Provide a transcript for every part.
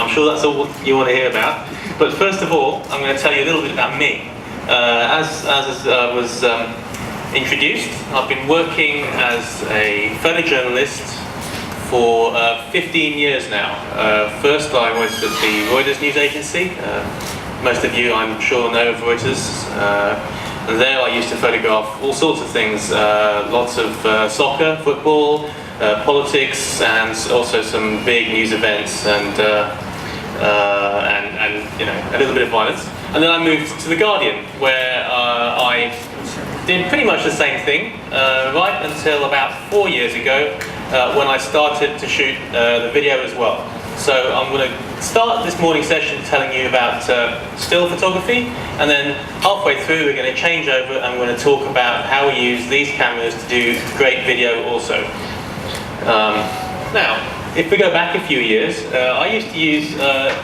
I'm sure that's all you want to hear about. But first of all, I'm going to tell you a little bit about me. As was introduced, I've been working as a photojournalist for 15 years now. First I was at the Reuters news agency. Most of you, I'm sure, know of Reuters. And there I used to photograph all sorts of things, lots of soccer, football, politics, and also some big news events and you know, a little bit of violence. And then I moved to The Guardian, where I did pretty much the same thing, right until about 4 years ago, when I started to shoot the video as well. So I'm going to start this morning session telling you about still photography, and then halfway through we're going to change over and we're going to talk about how we use these cameras to do great video also. Now, if we go back a few years, I used to use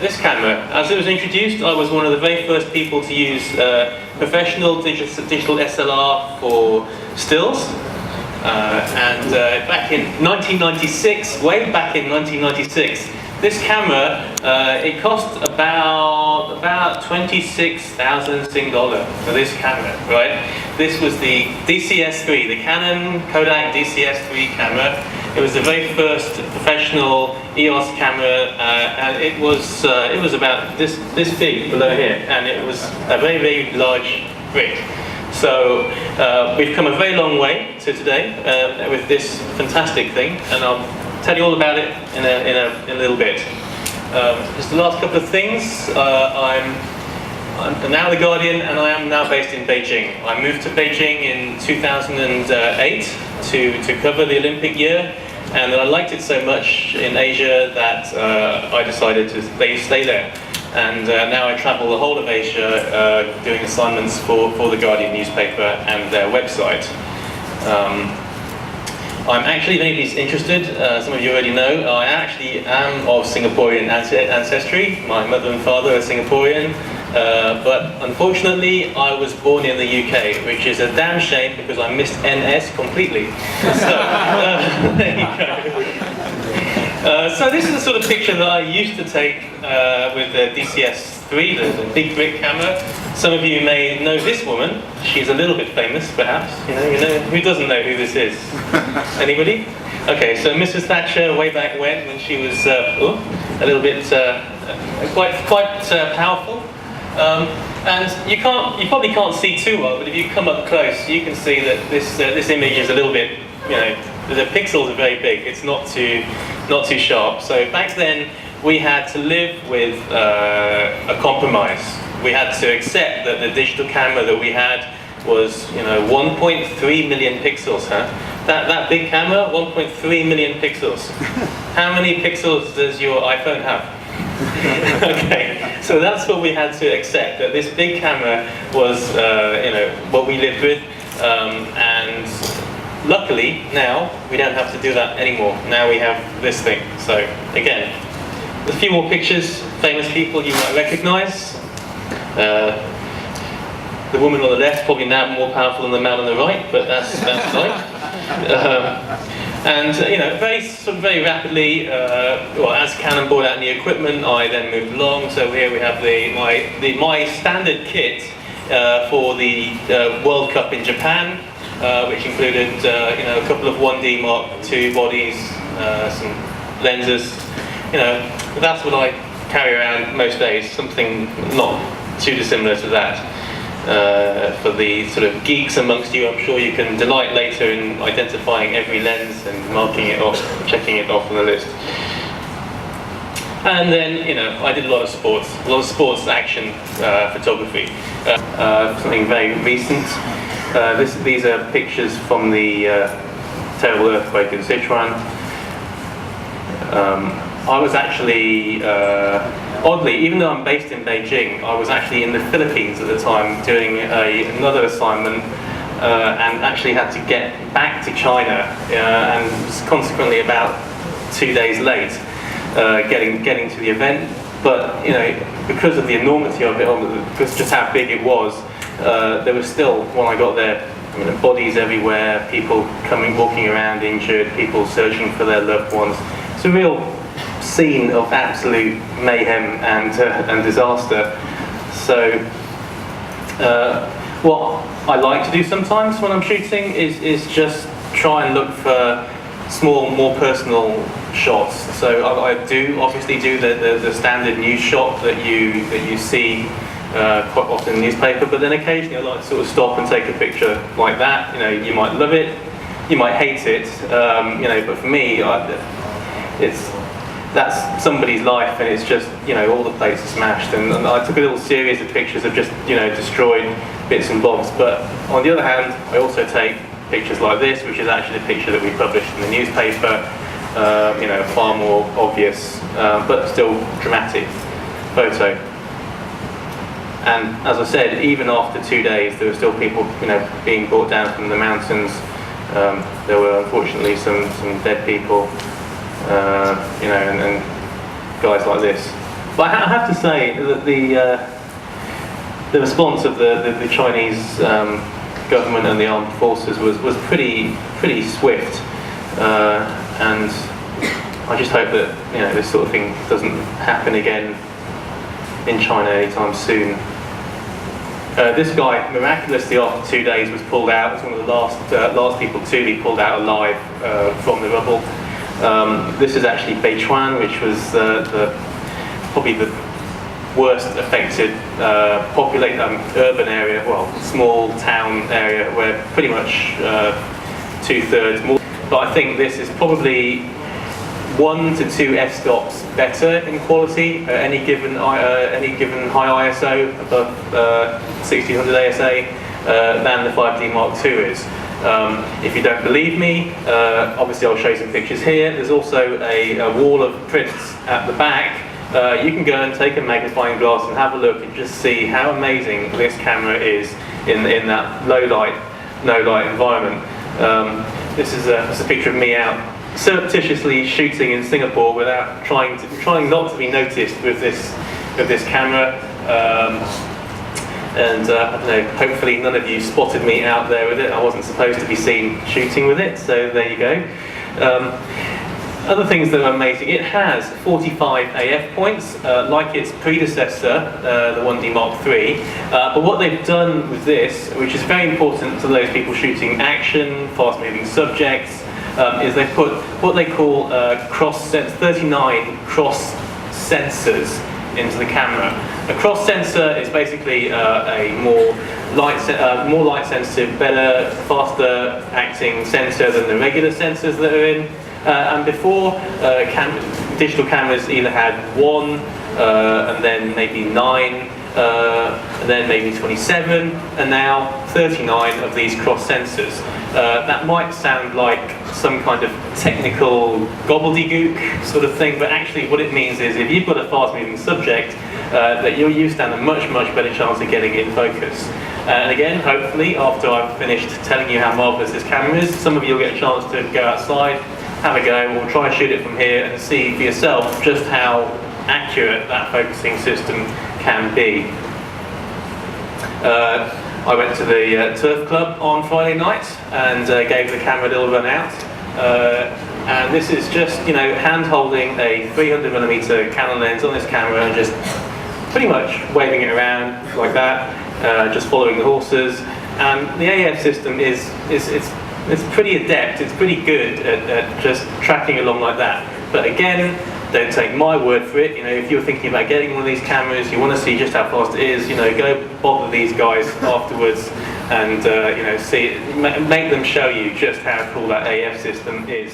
this camera. As it was introduced, I was one of the very first people to use professional digital SLR for stills. And back in 1996, way back in 1996, this camera, it cost about 26,000 Sing dollar for this camera, right? This was the DCS3, the Canon Kodak DCS3 camera. It was the very first professional EOS camera, and it was about this big below here, and it was a very, very large brick. So we've come a very long way to today with this fantastic thing, and I'll tell you all about it in a little bit. Just the last couple of things. I'm now The Guardian, and I am now based in Beijing. I moved to Beijing in 2008 to cover the Olympic year, and I liked it so much in Asia that I decided to stay there. And now I travel the whole of Asia doing assignments for The Guardian newspaper and their website. I'm actually, if anybody's interested, some of you already know, I actually am of Singaporean ancestry. My mother and father are Singaporean, but unfortunately I was born in the UK, which is a damn shame because I missed NS completely. So, there you go. So this is the sort of picture that I used to take with the DCS3, the big brick camera. Some of you may know this woman. She's a little bit famous, perhaps. You know, who doesn't know who this is? Anybody? Okay, so Mrs. Thatcher, way back when she was a little bit quite powerful. And you probably can't see too well, but if you come up close, you can see that this image is a little bit, you know, the pixels are very big. It's not too sharp. So back then we had to live with a compromise. We had to accept that the digital camera that we had was, you know, 1.3 million pixels. Huh? That big camera, 1.3 million pixels. How many pixels does your iPhone have? Okay, so that's what we had to accept. That this big camera was, you know, what we lived with, and luckily, now, we don't have to do that anymore. Now we have this thing. So, again, a few more pictures, famous people you might recognize. The woman on the left probably now more powerful than the man on the right, but that's life. And you know, very rapidly, well, as Canon brought out new equipment, I then moved along. So here we have my standard kit for the World Cup in Japan. Which included you know, a couple of 1D Mark II bodies, some lenses. You know, that's what I carry around most days, something not too dissimilar to that. For the sort of geeks amongst you, I'm sure you can delight later in identifying every lens and marking it off, checking it off on the list. And then, you know, I did a lot of sports action photography. Something very recent. These are pictures from the terrible earthquake in Sichuan. I was actually, oddly, even though I'm based in Beijing, I was actually in the Philippines at the time doing another assignment, and actually had to get back to China, and was consequently about 2 days late getting to the event. But you know, because of the enormity of it, because just how big it was, there was still, when I got there, I mean, bodies everywhere, people walking around injured, people searching for their loved ones. It's a real scene of absolute mayhem and disaster. So what I like to do sometimes when I'm shooting is just try and look for small, more personal shots. So I do obviously do the standard news shot that you see quite often in the newspaper, but then occasionally I like to sort of stop and take a picture like that. You know, you might love it, you might hate it, you know, but for me, that's somebody's life, and it's just, you know, all the plates are smashed, and I took a little series of pictures of just, you know, destroyed bits and bobs. But on the other hand, I also take pictures like this, which is actually a picture that we published in the newspaper, you know, far more obvious, but still dramatic photo. And as I said, even after 2 days, there were still people, you know, being brought down from the mountains. There were unfortunately some dead people, you know, and guys like this. But I have to say that the response of the Chinese government and the armed forces was pretty swift, and I just hope that, you know, this sort of thing doesn't happen again in China anytime soon. This guy, miraculously after 2 days, was pulled out. He was one of the last people to be pulled out alive from the rubble. This is actually Beichuan, which was probably the worst affected populated urban area, well, small town area, where pretty much 2/3 more. But I think this is probably 1 to 2 f-stops better in quality at any given high ISO above 1600 ASA than the 5D Mark II is. If you don't believe me, obviously I'll show you some pictures here. There's also a wall of prints at the back. You can go and take a magnifying glass and have a look and just see how amazing this camera is in that low light, no light environment. This is a picture of me out surreptitiously shooting in Singapore without trying not to be noticed with this camera. I don't know, hopefully none of you spotted me out there with it. I wasn't supposed to be seen shooting with it, so there you go. Other things that are amazing, it has 45 AF points, like its predecessor, the 1D Mark III. But what they've done with this, which is very important to those people shooting action, fast-moving subjects, is they've put what they call 39 cross sensors into the camera. A cross sensor is basically a more light sensitive, better, faster acting sensor than the regular sensors that are in. And before, digital cameras either had 1, and then maybe 9, and then maybe 27, and now 39 of these cross sensors. That might sound like some kind of technical gobbledygook sort of thing, but actually what it means is if you've got a fast-moving subject, that you stand a much better chance of getting in focus. And again, hopefully, after I've finished telling you how marvellous this camera is, some of you will get a chance to go outside, have a go, we'll try and shoot it from here and see for yourself just how accurate that focusing system can be. I went to the Turf Club on Friday night and gave the camera a little run out. And this is just, you know, hand holding a 300mm Canon lens on this camera and just pretty much waving it around like that, just following the horses. And the AF system is pretty adept, it's pretty good at just tracking along like that. But again, don't take my word for it. You know, if you're thinking about getting one of these cameras, you want to see just how fast it is, you know, go bother these guys afterwards and, you know, make them show you just how cool that AF system is.